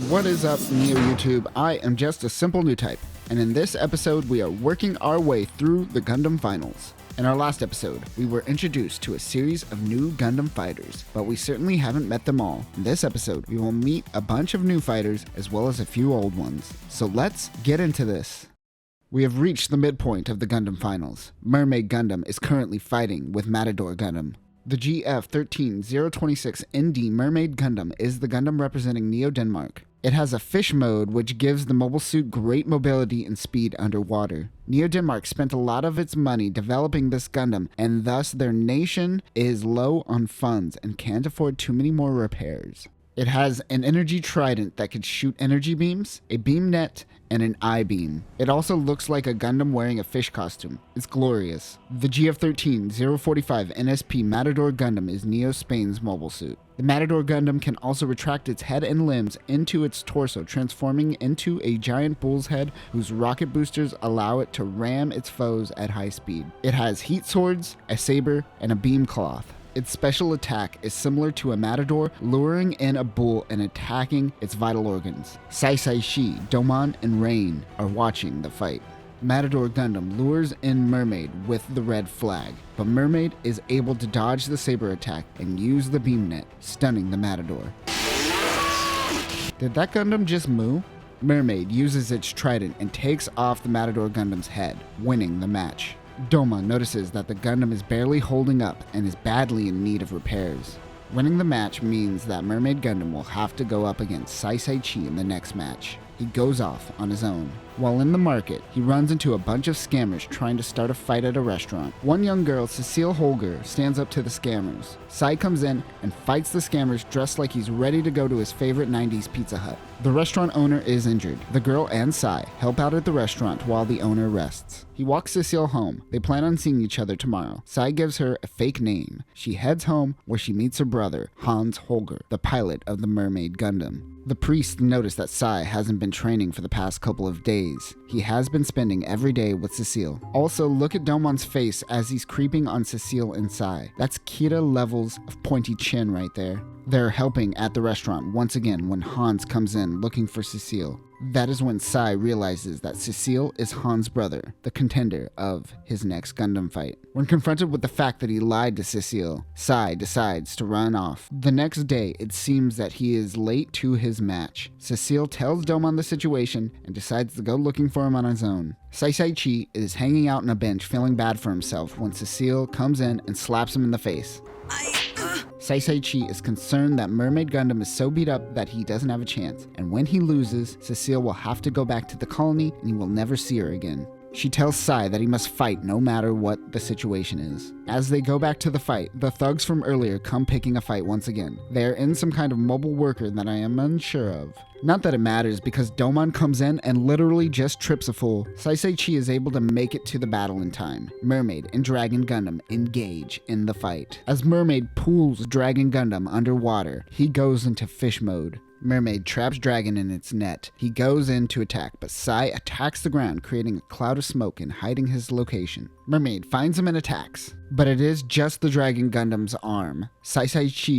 What is up, Neo YouTube? I am just a simple new type, and in this episode we are working our way through the Gundam finals. In our last episode, we were introduced to a series of new Gundam fighters, but we certainly haven't met them all. In this episode, we will meet a bunch of new fighters as well as a few old ones. So let's get into this. We have reached the midpoint of the Gundam finals. Mermaid Gundam is currently fighting with Matador Gundam. The GF13026ND Mermaid Gundam is the Gundam representing Neo Denmark. It has a fish mode which gives the mobile suit great mobility and speed underwater. Neo Denmark spent a lot of its money developing this Gundam, and thus their nation is low on funds and can't afford too many more repairs. It has an energy trident that can shoot energy beams, a beam net, and an I-beam. It also looks like a Gundam wearing a fish costume. It's glorious. The GF13045 NSP Matador Gundam is Neo Spain's mobile suit. The Matador Gundam can also retract its head and limbs into its torso, transforming into a giant bull's head whose rocket boosters allow it to ram its foes at high speed. It has heat swords, a saber, and a beam cloth. Its special attack is similar to a Matador, luring in a bull and attacking its vital organs. Sai, Domon, and Rain are watching the fight. Matador Gundam lures in Mermaid with the red flag, but Mermaid is able to dodge the saber attack and use the beam net, stunning the Matador. Did that Gundam just moo? Mermaid uses its trident and takes off the Matador Gundam's head, winning the match. Domon notices that the Gundam is barely holding up and is badly in need of repairs. Winning the match means that Mermaid Gundam will have to go up against Sai in the next match. He goes off on his own. While in the market, he runs into a bunch of scammers trying to start a fight at a restaurant. One young girl, Cecile Holger, stands up to the scammers. Sai comes in and fights the scammers dressed like he's ready to go to his favorite 90s Pizza Hut. The restaurant owner is injured. The girl and Sai help out at the restaurant while the owner rests. He walks Cecile home. They plan on seeing each other tomorrow. Sai gives her a fake name. She heads home where she meets her brother, Hans Holger, the pilot of the Mermaid Gundam. The priest noticed that Sai hasn't been training for the past couple of days. He has been spending every day with Cecile. Also, look at Domon's face as he's creeping on Cecile and Sai. That's Kira levels of pointy chin right there. They're helping at the restaurant once again when Hans comes in looking for Cecile. That is when Sai realizes that Cecile is Hans' brother, the contender of his next Gundam fight. When confronted with the fact that he lied to Cecile, Sai decides to run off. The next day, it seems that he is late to his match. Cecile tells Domon the situation and decides to go looking for him on his own. Sai is hanging out on a bench feeling bad for himself when Cecile comes in and slaps him in the face. Sai is concerned that Mermaid Gundam is so beat up that he doesn't have a chance, and when he loses, Cecile will have to go back to the colony and he will never see her again. She tells Sai that he must fight no matter what the situation is. As they go back to the fight, the thugs from earlier come picking a fight once again. They are in some kind of mobile worker that I am unsure of. Not that it matters because Domon comes in and literally just trips a fool. Sai is able to make it to the battle in time. Mermaid and Dragon Gundam engage in the fight. As Mermaid pulls Dragon Gundam underwater, he goes into fish mode. Mermaid traps Dragon in its net. He goes in to attack, but Sai attacks the ground, creating a cloud of smoke and hiding his location. Mermaid finds him and attacks, but it is just the Dragon Gundam's arm. Sai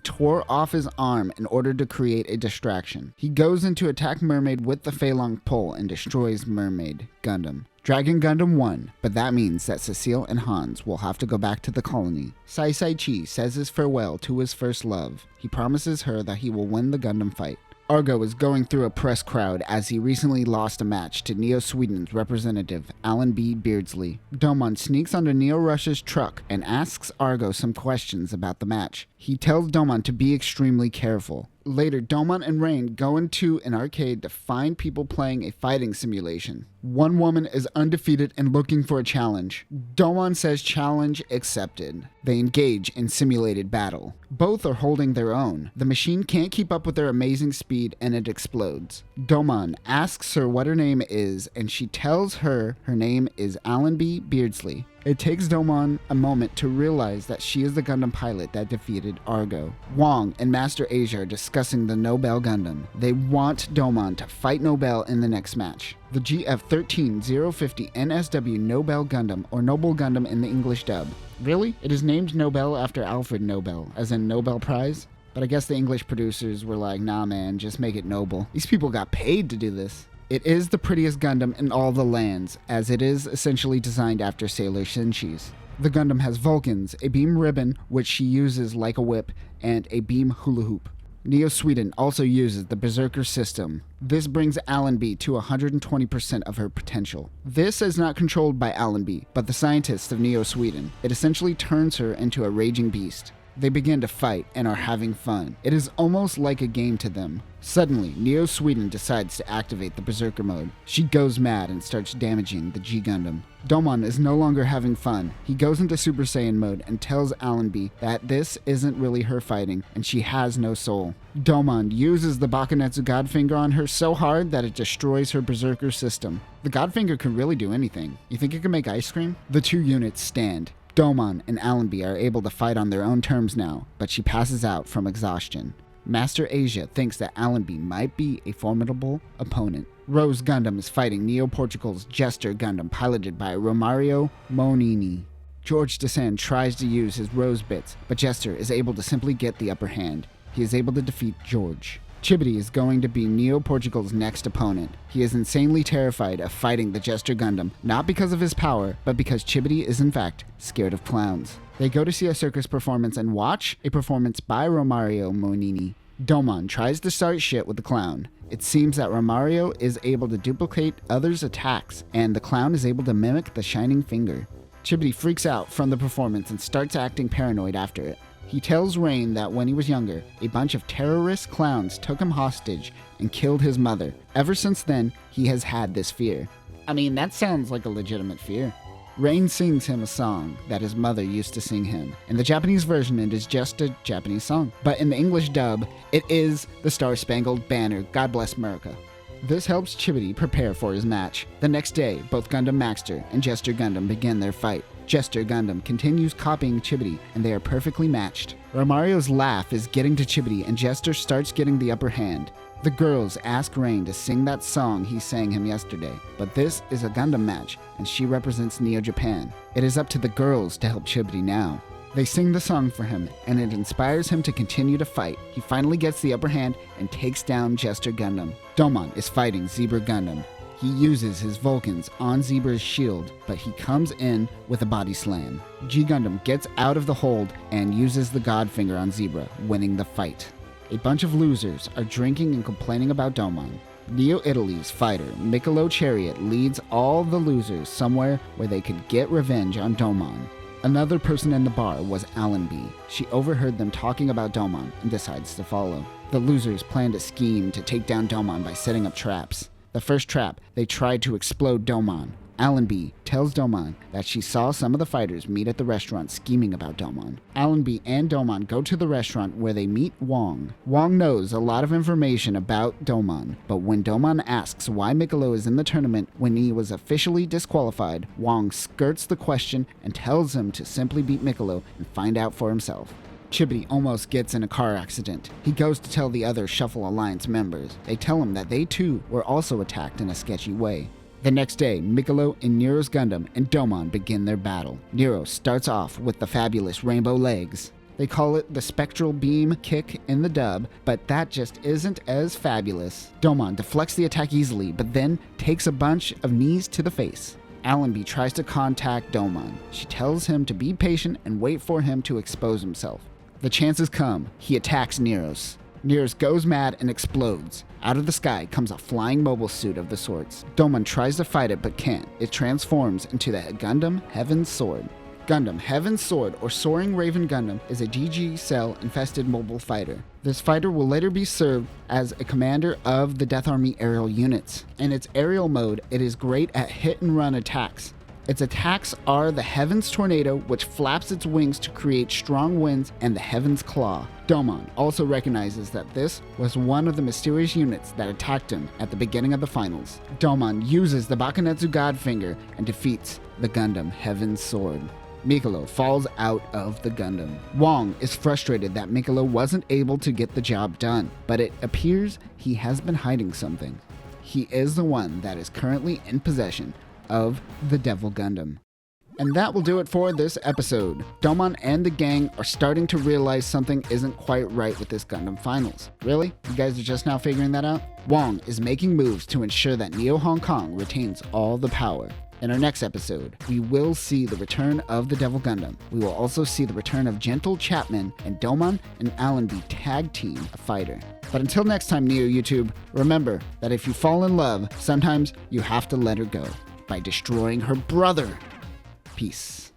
tore off his arm in order to create a distraction. He goes in to attack Mermaid with the Fei Long pole and destroys Mermaid Gundam. Dragon Gundam won, but that means that Cecile and Hans will have to go back to the colony. Sai says his farewell to his first love. He promises her that he will win the Gundam fight. Argo is going through a press crowd as he recently lost a match to Neo Sweden's representative, Alan B. Beardsley. Domon sneaks onto Neo Russia's truck and asks Argo some questions about the match. He tells Domon to be extremely careful. Later, Domon and Rain go into an arcade to find people playing a fighting simulation. One woman is undefeated and looking for a challenge. Domon says challenge accepted. They engage in simulated battle. Both are holding their own. The machine can't keep up with their amazing speed and it explodes. Domon asks her what her name is and she tells her name is Alan B. Beardsley. It takes Domon a moment to realize that she is the Gundam pilot that defeated Argo. Wong and Master Asia are discussing the Nobel Gundam. They want Domon to fight Nobel in the next match. The GF13050 NSW Nobel Gundam, or Nobel Gundam in the English dub. Really? It is named Nobel after Alfred Nobel, as in Nobel Prize? But I guess the English producers were like, nah man, just make it noble. These people got paid to do this. It is the prettiest Gundam in all the lands, as it is essentially designed after Sailor Shinshi's. The Gundam has Vulcans, a beam ribbon which she uses like a whip, and a beam hula hoop. Neo Sweden also uses the Berserker system. This brings Allenby to 120% of her potential. This is not controlled by Allenby, but the scientists of Neo Sweden. It essentially turns her into a raging beast. They begin to fight and are having fun. It is almost like a game to them. Suddenly, Neo Sweden decides to activate the Berserker mode. She goes mad and starts damaging the G Gundam. Domon is no longer having fun. He goes into Super Saiyan mode and tells Allenby that this isn't really her fighting and she has no soul. Domon uses the Bakunezu Godfinger on her so hard that it destroys her Berserker system. The Godfinger can really do anything. You think it can make ice cream? The two units stand. Domon and Allenby are able to fight on their own terms now, but she passes out from exhaustion. Master Asia thinks that Allenby might be a formidable opponent. Rose Gundam is fighting Neo-Portugal's Jester Gundam piloted by Romario Monini. George Descend tries to use his Rose bits, but Jester is able to simply get the upper hand. He is able to defeat George. Chibodee is going to be Neo-Portugal's next opponent. He is insanely terrified of fighting the Jester Gundam, not because of his power, but because Chibodee is in fact scared of clowns. They go to see a circus performance and watch a performance by Romario Monini. Domon tries to start shit with the clown. It seems that Romario is able to duplicate others' attacks, and the clown is able to mimic the shining finger. Chibodee freaks out from the performance and starts acting paranoid after it. He tells Rain that when he was younger, a bunch of terrorist clowns took him hostage and killed his mother. Ever since then, he has had this fear. I mean, that sounds like a legitimate fear. Rain sings him a song that his mother used to sing him. In the Japanese version, it is just a Japanese song. But in the English dub, it is the Star-Spangled Banner, God Bless America. This helps Chibodee prepare for his match. The next day, both Gundam Maxter and Jester Gundam begin their fight. Jester Gundam continues copying Chibodee, and they are perfectly matched. Romario's laugh is getting to Chibodee, and Jester starts getting the upper hand. The girls ask Rain to sing that song he sang him yesterday, but this is a Gundam match, and she represents Neo Japan. It is up to the girls to help Chibodee now. They sing the song for him, and it inspires him to continue to fight. He finally gets the upper hand and takes down Jester Gundam. Domon is fighting Zebra Gundam. He uses his Vulcans on Zebra's shield, but he comes in with a body slam. G Gundam gets out of the hold and uses the Godfinger on Zebra, winning the fight. A bunch of losers are drinking and complaining about Domon. Neo Italy's fighter, Michelo Chariot, leads all the losers somewhere where they could get revenge on Domon. Another person in the bar was Allenby. She overheard them talking about Domon and decides to follow. The losers planned a scheme to take down Domon by setting up traps. The first trap, they tried to explode Domon. Allenby tells Domon that she saw some of the fighters meet at the restaurant scheming about Domon. Allenby and Domon go to the restaurant where they meet Wong. Wong knows a lot of information about Domon, but when Domon asks why Michelo is in the tournament when he was officially disqualified, Wong skirts the question and tells him to simply beat Michelo and find out for himself. Chibodee almost gets in a car accident. He goes to tell the other Shuffle Alliance members. They tell him that they too were also attacked in a sketchy way. The next day, Michelo and Nero's Gundam and Domon begin their battle. Nero starts off with the fabulous rainbow legs. They call it the spectral beam kick in the dub, but that just isn't as fabulous. Domon deflects the attack easily, but then takes a bunch of knees to the face. Allenby tries to contact Domon. She tells him to be patient and wait for him to expose himself. The chances come. He attacks Neros. Neros goes mad and explodes. Out of the sky comes a flying mobile suit of the sorts. Domon tries to fight it but can't. It transforms into the Gundam Heaven's Sword. Gundam Heaven's Sword, or Soaring Raven Gundam, is a GG cell-infested mobile fighter. This fighter will later be served as a commander of the Death Army aerial units. In its aerial mode, it is great at hit-and-run attacks. Its attacks are the Heaven's Tornado, which flaps its wings to create strong winds, and the Heaven's Claw. Domon also recognizes that this was one of the mysterious units that attacked him at the beginning of the finals. Domon uses the Bakunezu Godfinger and defeats the Gundam Heaven's Sword. Michelo falls out of the Gundam. Wong is frustrated that Michelo wasn't able to get the job done, but it appears he has been hiding something. He is the one that is currently in possession of the Devil Gundam. And that will do it for this episode. Domon and the gang are starting to realize something isn't quite right with this Gundam Finals. Really? You guys are just now figuring that out? Wong is making moves to ensure that Neo Hong Kong retains all the power. In our next episode, we will see the return of the Devil Gundam. We will also see the return of Gentle Chapman, and Domon and Allenby tag team a fighter. But until next time, Neo YouTube, remember that if you fall in love, sometimes you have to let her go by destroying her brother. Peace.